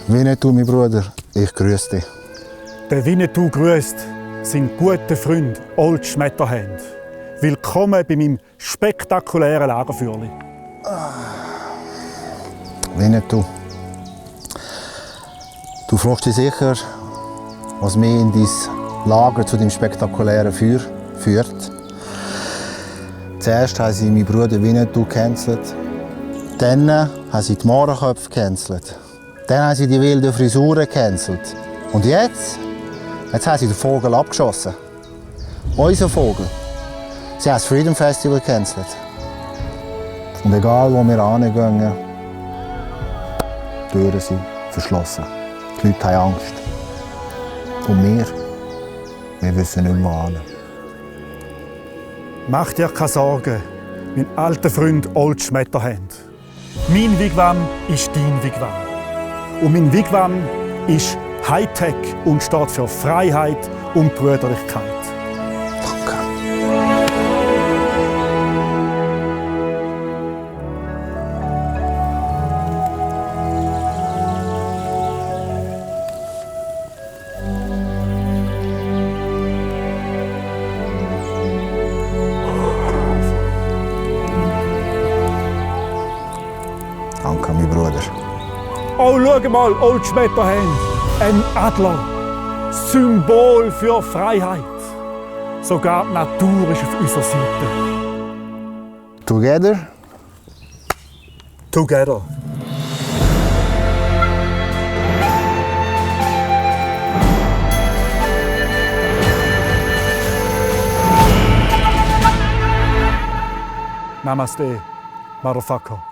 Winnetou, mein Bruder, ich grüße dich. Der Winnetou grüßt seinen guten Freund Old Schmetterhand. Willkommen bei meinem spektakulären Lagerfeuerli. Winnetou, du fragst dich sicher, was mich in dein Lager zu deinem spektakulären Feuer führt. Zuerst haben sie meinen Bruder Winnetou gecancelt. Dann haben sie die Mohrenköpfe gecancelt. Dann haben sie die wilden Frisuren gecancelt. Und jetzt haben sie den Vogel abgeschossen. Unser Vogel. Sie haben das Freedom Festival gecancelt. Und egal wo wir hingehen, die Türen sind verschlossen. Die Leute haben Angst. Und wir wissen nicht mehr wohin. Mach dir keine Sorgen, mein alter Freund Old Schmetterhand. Mein Wigwam ist dein Wigwam. Und mein Wigwam ist Hightech und steht für Freiheit und Brüderlichkeit. Danke. Danke, mein Bruder. Oh, schau mal, Old Schmetterhand, ein Adler, Symbol für Freiheit. Sogar die Natur ist auf unserer Seite. Together. Together. Namaste, Motherfucker.